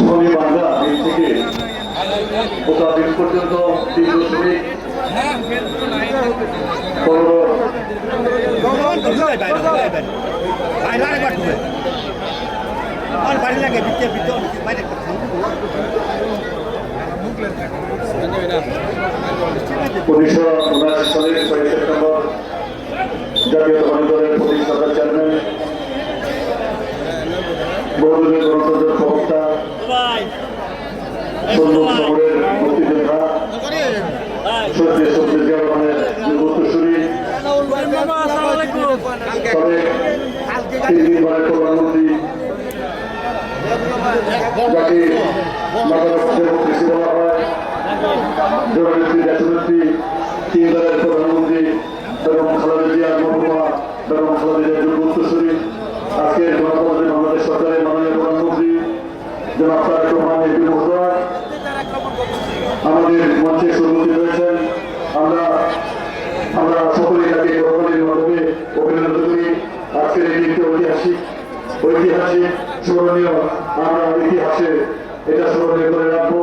ধনী বাংলা দিন থেকে গোটা দিন পর্যন্ত তীব্র শ্রমিক উনিশশো 1979 সালের 6 সেপ্টেম্বর জাতীয়তাবাদী দলের প্রতিষ্ঠাতা চেয়ারম্যান বহুদলীয় গণতন্ত্রের প্রবক্তা সম্মুখ সমরের মুক্তিযোদ্ধা শহীদ শফিউল জিয়া রহমানের উত্তরসূরি তিনবারের প্রধানমন্ত্রী যাকে ডেমোক্রেসি বলা হয় জননেত্রী দেশনেত্রী তিনবারের প্রধানমন্ত্রী বেগম খালেদা জিয়ার মহকুমা বেগম খালেদা জিয়ার উত্তরসূরি আজকের গণতন্ত্রী বাংলাদেশ সরকারের মাননীয় প্রধানমন্ত্রী জনাব তারেক রহমান এমপি মহোদয় আমাদের মঞ্চে উপস্থিত রয়েছেন। আমরা সকলেই তাকে গণতন্ত্রের মাধ্যমে অভিনন্দন করি। আজকের এই দিনটি ঐতিহাসিক স্মরণীয়। আমরা ইতিহাসে এটা স্মরণীয় করে রাখবো।